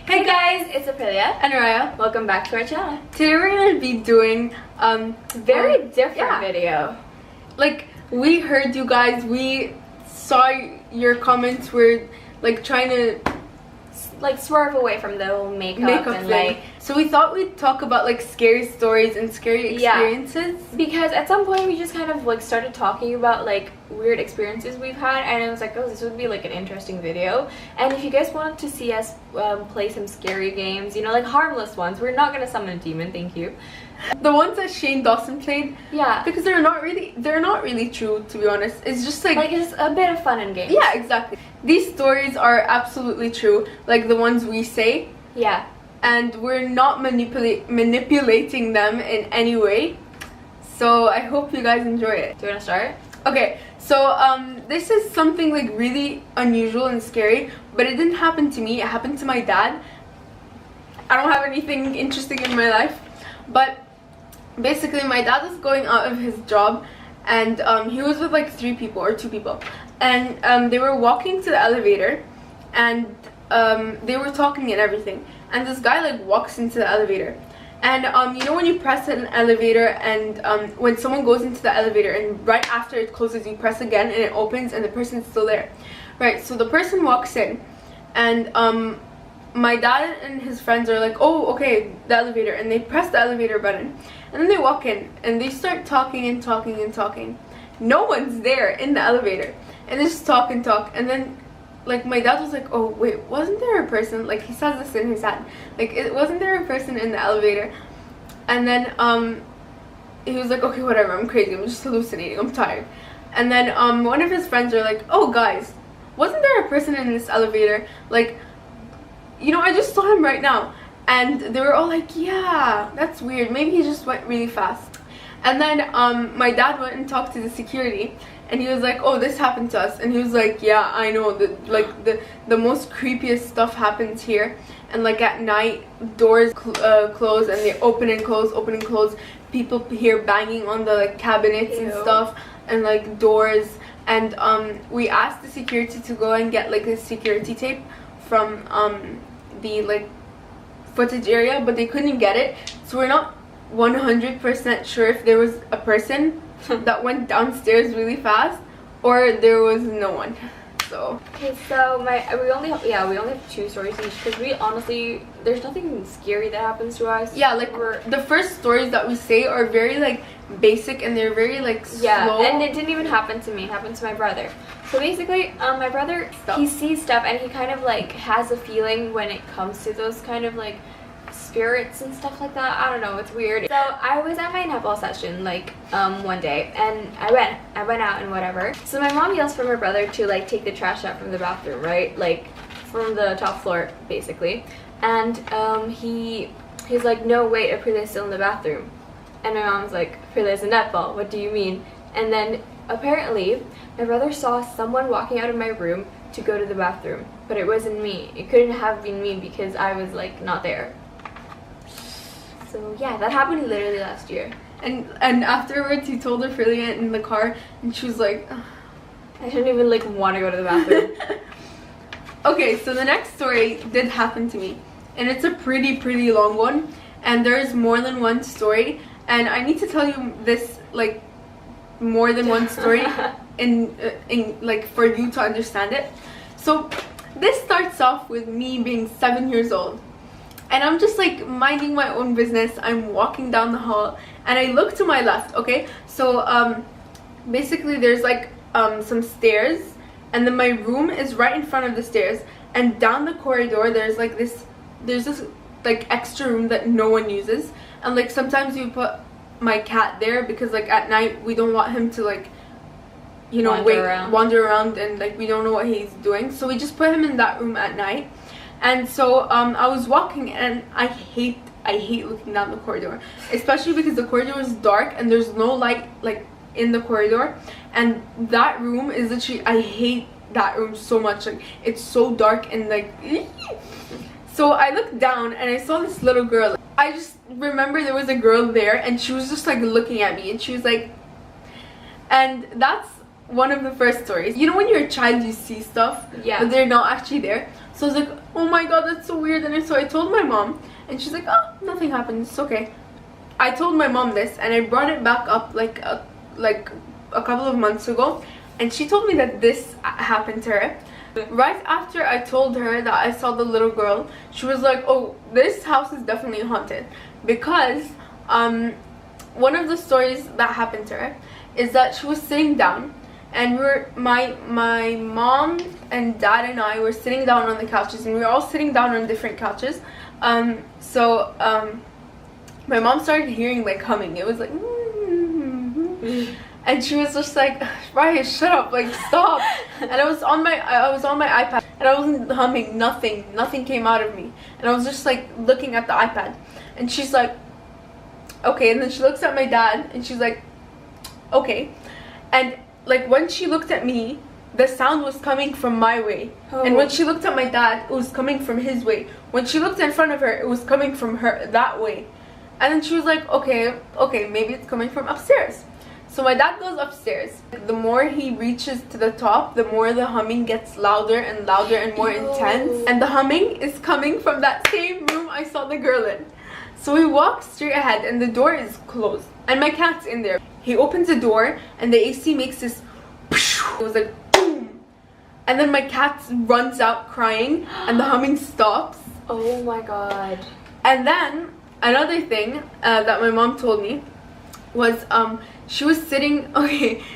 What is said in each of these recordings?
Hey guys, it's Aprilia and Rayah. Welcome back to our channel. Today we're going to be doing very different video. Like, we heard you guys, we saw your comments were like trying to like swerve away from the whole makeup and thing. So we thought we'd talk about like scary stories and scary experiences. Yeah, because at some point we just kind of like started talking about like weird experiences we've had, and I was like, oh, this would be like an interesting video. And if you guys want to see us play some scary games, you know, like harmless ones, we're not gonna summon a demon, thank you. The ones that Shane Dawson played, yeah, because they're not really true, to be honest. It's just like it's a bit of fun and games. Yeah, exactly. These stories are absolutely true, like the ones we say. Yeah. And we're not manipulating them in any way. So I hope you guys enjoy it. Do you want to start? Okay, so this is something like really unusual and scary, but it didn't happen to me. It happened to my dad. I don't have anything interesting in my life, but basically my dad was going out of his job, and he was with like 3 people or 2 people, and they were walking to the elevator, and they were talking and everything, and this guy like walks into the elevator, and you know when you press an elevator and when someone goes into the elevator and right after it closes you press again and it opens and the person's still there, right? So the person walks in, and my dad and his friends are like, oh, okay, the elevator, and they press the elevator button, and then they walk in and they start talking and talking and talking. No one's there in the elevator, and they just talk and talk, and then like my dad was like, oh wait, wasn't there a person, like he says this in his head, like wasn't there a person in the elevator? And then he was like, okay, whatever, I'm crazy, I'm just hallucinating, I'm tired. And then one of his friends are like, oh guys, wasn't there a person in this elevator, like, you know, I just saw him right now. And they were all like, yeah, that's weird, maybe he just went really fast. And then my dad went and talked to the security, and he was like, oh, this happened to us. And he was like, yeah, I know, the most creepiest stuff happens here. And like at night, doors close and they open and close, people hear banging on the like cabinets and stuff, and like doors. And we asked the security to go and get like the security tape from the like footage area, but they couldn't get it, so we're not 100% sure if there was a person that went downstairs really fast or there was no one. So okay, so we only have 2 stories each, because we honestly, there's nothing scary that happens to us. Yeah, like the first stories that we say are very like basic, and they're very like slow. Yeah, and it didn't even happen to me, it happened to my brother. So basically my brother, he sees stuff, and he kind of like has a feeling when it comes to those kind of like spirits and stuff like that. I don't know, it's weird. So I was at my netball session like one day, and I went out and whatever. So my mom yells for my brother to like take the trash out from the bathroom, right, like from the top floor basically. And he's like, no wait, Aprilia's still in the bathroom. And my mom's like, Aprilia's a netball, what do you mean? And then apparently my brother saw someone walking out of my room to go to the bathroom, but it wasn't me. It couldn't have been me because I was like not there. So yeah, that happened literally last year. And afterwards he told Aprilia in the car, and she was like, ugh. I didn't even like want to go to the bathroom. Okay, so the next story did happen to me, and it's a pretty long one, and there's more than one story, and I need to tell you this like more than one story in like for you to understand it. So this starts off with me being 7 years old, and I'm just like minding my own business. I'm walking down the hall, and I look to my left. Okay, so basically there's like some stairs, and then my room is right in front of the stairs, and down the corridor there's this like extra room that no one uses, and like sometimes you put my cat there because like at night we don't want him to like, you know, wander around, and like we don't know what he's doing, so we just put him in that room at night. And so I was walking, and I hate looking down the corridor, especially because the corridor is dark and there's no light like in the corridor, and that room is literally, I hate that room so much, like it's so dark and like so I looked down and I saw this little girl. I just remember there was a girl there, and she was just like looking at me, and she was like, and that's one of the first stories. You know when you're a child you see stuff, yeah, but they're not actually there. So I was like, oh my god, that's so weird. And so I told my mom, and she's like, oh, nothing happened, it's okay. I told my mom this, and I brought it back up like a couple of months ago, and she told me that this happened to her. Right after I told her that I saw the little girl, she was like, oh, this house is definitely haunted, because one of the stories that happened to her is that she was sitting down, and my mom and dad and I were sitting down on the couches, and we were all sitting down on different couches. My mom started hearing like humming. It was like and she was just like, Rayah, shut up, like stop. And I was on my iPad, and I wasn't humming, nothing came out of me, and I was just like looking at the iPad, and she's like, okay. And then she looks at my dad, and she's like, okay. And like when she looked at me, the sound was coming from my way. And when she looked at my dad, it was coming from his way. When she looked in front of her, it was coming from her that way. And then she was like, okay, maybe it's coming from upstairs. So my dad goes upstairs. The more he reaches to the top, the more the humming gets louder and louder and more intense. And the humming is coming from that same room I saw the girl in. So we walk straight ahead, and the door is closed, and my cat's in there. He opens the door, and the AC makes this, it was like boom, and then my cat runs out crying, and the humming stops. Oh my god. And then another thing that my mom told me was she was sitting,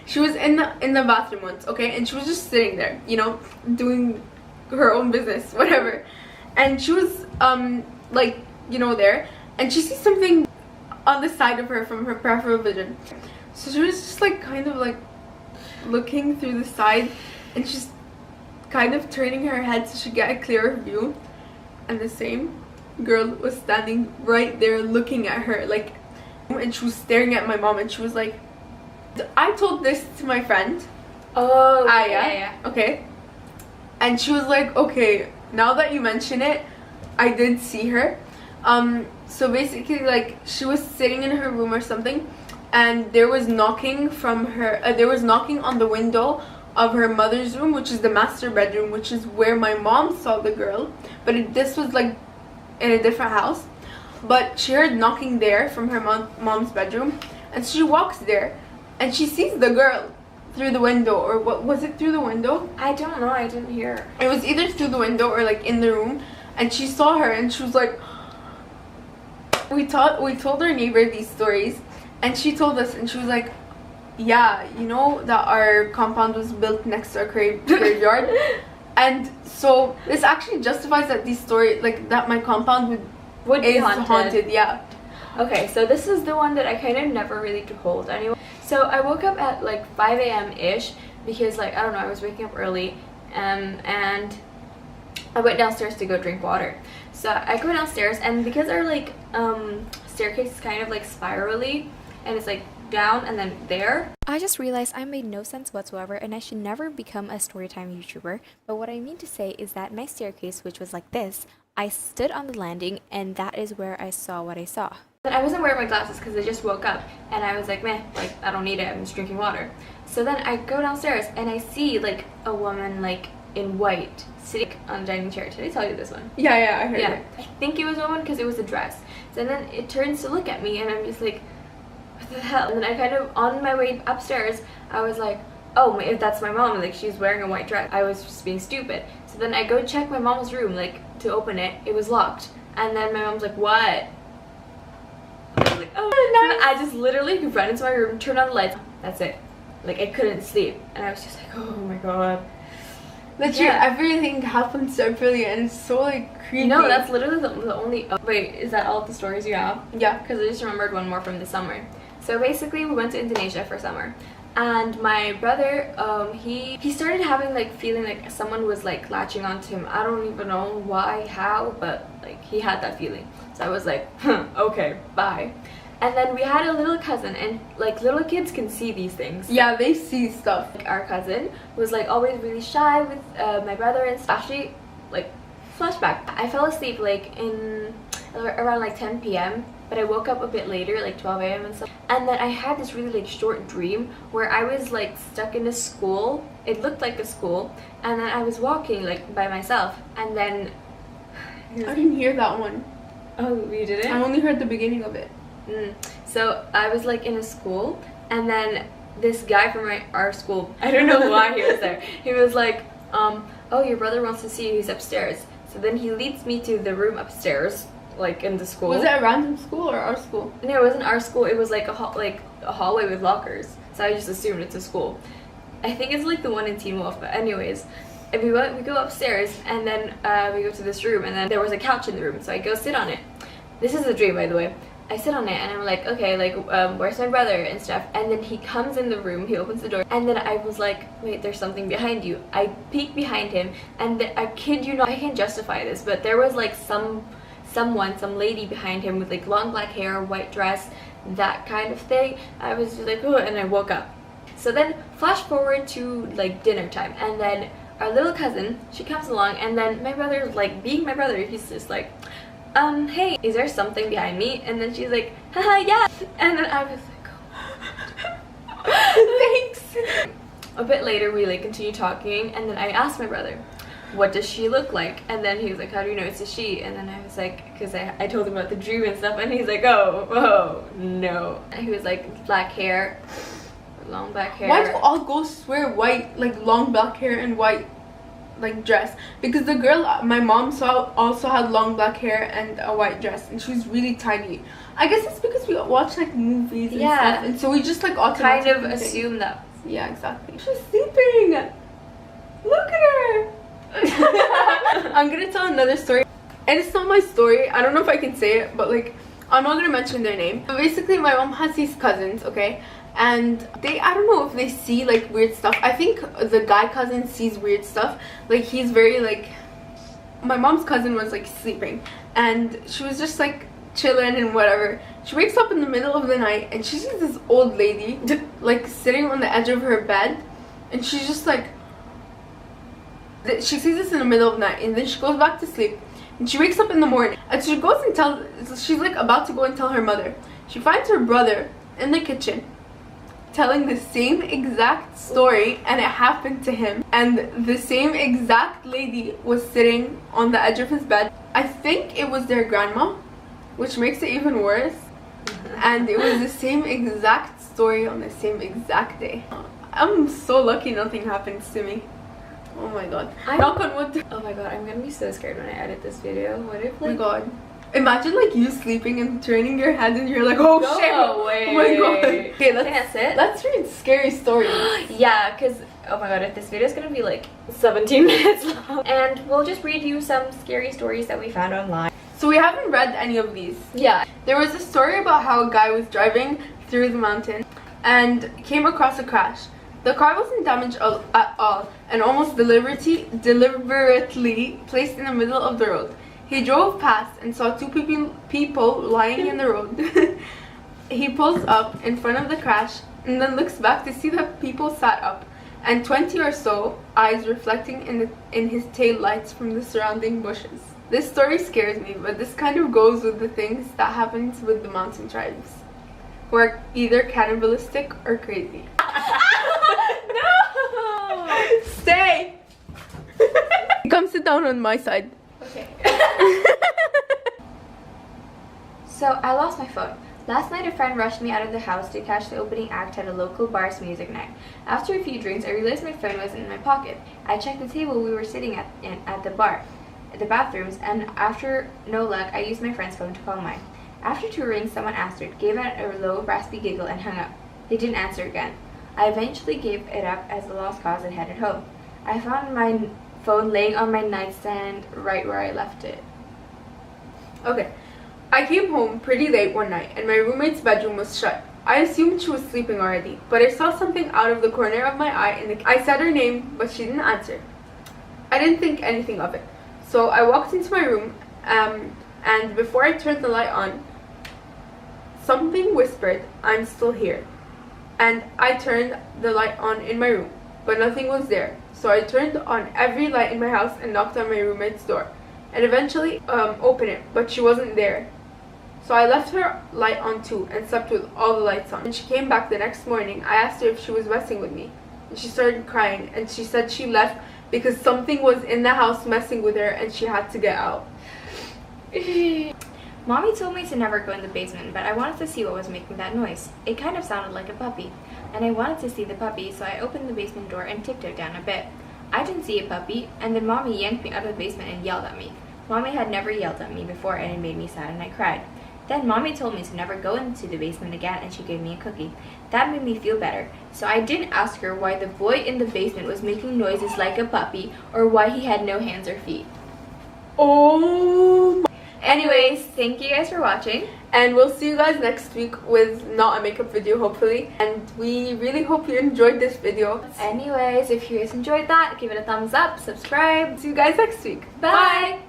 she was in the bathroom once, and she was just sitting there, you know, doing her own business, whatever, and she was like, you know, there, and she sees something on the side of her from her peripheral vision. So she was just like kind of like looking through the side, and she's kind of turning her head so she get a clearer view, and the same girl was standing right there looking at her, like, and she was staring at my mom, and she was like, I told this to my friend. Oh, Aya, yeah. okay, and she was like, okay, now that you mention it, I did see her. So basically, like, she was sitting in her room or something, and there was knocking from her, there was knocking on the window of her mother's room, which is the master bedroom, which is where my mom saw the girl, but this was like in a different house. But she heard knocking there from her mom's bedroom, and she walks there, and she sees the girl through the window, or what was it, through the window? I don't know, I didn't hear. It was either through the window or like in the room, and she saw her, and she was like, we told our neighbor these stories, and she told us, and she was like, yeah, you know that our compound was built next to a graveyard. And so this actually justifies that these stories, like that my compound would be haunted. Yeah. Okay, so this is the one that I kind of never really told anyone. So I woke up at like 5 a.m. ish because, like, I don't know, I was waking up early, and I went downstairs to go drink water. So I go downstairs, and because our like staircase is kind of like spirally, and it's like down and then there. I just realized I made no sense whatsoever, and I should never become a storytime YouTuber. But what I mean to say is that my staircase, which was like this, I stood on the landing, and that is where I saw what I saw. But I wasn't wearing my glasses because I just woke up, and I was like, meh, like, I don't need it, I'm just drinking water. So then I go downstairs, and I see like a woman like in white sitting on a dining chair. Did I tell you this one? Yeah, I heard it. I think it was a woman because it was a dress. So then it turns to look at me, and I'm just like, what the hell? And then I kind of, on my way upstairs, I was like, oh, if that's my mom, like, she's wearing a white dress. I was just being stupid. So then I go check my mom's room, like, to open it. It was locked. And then my mom's like, what? I was like, oh, nice. So I just literally ran into my room, turned on the lights. That's it. Like, I couldn't sleep. And I was just like, oh my god. Literally, everything happens so Aprilia, and it's so like creepy. No, that's literally the only. Oh, wait, is that all the stories you have? Yeah. Because I just remembered one more from the summer. So basically, we went to Indonesia for summer, and my brother, he started having like feeling like someone was like latching onto him. I don't even know why, how, but like he had that feeling. So I was like, okay, bye. And then we had a little cousin, and like little kids can see these things. Yeah, they see stuff. Like, our cousin was like always really shy with my brother, and actually, like, flashback, I fell asleep like in around like 10 p.m. But I woke up a bit later, like 12 a.m. and stuff. And then I had this really like short dream where I was like stuck in a school. It looked like a school. And then I was walking like by myself. And then... I didn't hear that one. Oh, you didn't? I only heard the beginning of it. So I was like in a school. And then this guy from our school, I don't know why he was there. He was like, oh, your brother wants to see you. He's upstairs. So then he leads me to the room upstairs, like in the school. Was it a random school or our school? No, it wasn't our school. It was like a hallway with lockers. So I just assumed it's a school. I think it's like the one in Teen Wolf. But anyways, and we go upstairs, and then we go to this room, and then there was a couch in the room. So I go sit on it. This is a dream, by the way. I sit on it and I'm like, okay, like, where's my brother and stuff? And then he comes in the room, he opens the door, and then I was like, wait, there's something behind you. I peek behind him, and I kid you not, I can't justify this, but there was like some lady behind him with like long black hair, white dress, that kind of thing. I was just like, oh, and I woke up. So then flash forward to like dinner time, and then our little cousin, she comes along, and then my brother, like being my brother, he's just like, hey, is there something behind me? And then she's like, haha, yeah. And then I was like, oh. Thanks. A bit later, we like continue talking, and then I asked my brother, what does she look like? And then he was like, how do you know it's a she? And then I was like, because I told him about the dream and stuff, and he's like, oh, no. And he was like, black hair, long black hair. Why do all ghosts wear white, like long black hair and white like dress? Because the girl my mom saw also had long black hair and a white dress, and she was really tiny. I guess it's because we watch like movies and stuff, and so we just like automatically kind of assume that. Yeah, exactly. She's sleeping. Look at her. I'm gonna tell another story, and it's not my story. I don't know if I can say it, but like I'm not gonna mention their name. But basically my mom has these cousins, okay, and I don't know if they see like weird stuff. I think the guy cousin sees weird stuff. Like he's very like, my mom's cousin was like sleeping, and she was just like chilling and whatever. She wakes up in the middle of the night, and she sees this old lady like sitting on the edge of her bed, and she's just like, she sees this in the middle of the night, and then she goes back to sleep, and she wakes up in the morning, and she goes and she's like about to go and tell her mother. She finds her brother in the kitchen telling the same exact story, and it happened to him, and the same exact lady was sitting on the edge of his bed. I think it was their grandma, which makes it even worse. And it was the same exact story on the same exact day. I'm so lucky nothing happens to me. Oh my god. Knock on wood. Oh my god, I'm gonna be so scared when I edit this video. What if like... Oh my god. Imagine like you sleeping and turning your head and you're like, oh shit. Away. Oh my god. Okay, that's it. Let's read scary stories. Yeah, because oh my god, if this video is gonna be like 17 minutes long. And we'll just read you some scary stories that we found online. So we haven't read any of these. Yeah. There was a story about how a guy was driving through the mountain and came across a crash. The car wasn't damaged at all, and almost deliberately placed in the middle of the road. He drove past and saw two people lying in the road. He pulls up in front of the crash and then looks back to see that people sat up, and 20 or so eyes reflecting in his tail lights from the surrounding bushes. This story scares me, but this kind of goes with the things that happens with the mountain tribes, who are either cannibalistic or crazy. No! Stay! Come sit down on my side. Okay. So I lost my phone. Last night a friend rushed me out of the house to catch the opening act at a local bar's music night. After a few drinks, I realized my phone wasn't in my pocket. I checked the table we were sitting at the bar, the bathrooms, and after no luck, I used my friend's phone to call mine. After 2 rings, someone answered, gave out a low, raspy giggle, and hung up. They didn't answer again. I eventually gave it up as a lost cause and headed home. I found my phone laying on my nightstand right where I left it. Okay. I came home pretty late one night, and my roommate's bedroom was shut. I assumed she was sleeping already, but I saw something out of the corner of my eye, I said her name, but she didn't answer. I didn't think anything of it. So I walked into my room, and before I turned the light on, something whispered, "I'm still here." And I turned the light on in my room, but nothing was there. So I turned on every light in my house and knocked on my roommate's door. and eventually open it, but she wasn't there. So I left her light on too and slept with all the lights on. When she came back the next morning, I asked her if she was messing with me. And she started crying and she said she left because something was in the house messing with her and she had to get out. Mommy told me to never go in the basement, but I wanted to see what was making that noise. It kind of sounded like a puppy, and I wanted to see the puppy, so I opened the basement door and tiptoed down a bit. I didn't see a puppy, and then Mommy yanked me out of the basement and yelled at me. Mommy had never yelled at me before, and it made me sad and I cried. Then Mommy told me to never go into the basement again, and she gave me a cookie. That made me feel better, so I didn't ask her why the boy in the basement was making noises like a puppy, or why he had no hands or feet. Oh. Anyways, thank you guys for watching. And we'll see you guys next week with not a makeup video, hopefully. And we really hope you enjoyed this video. Anyways, if you guys enjoyed that, give it a thumbs up, subscribe. See you guys next week. Bye.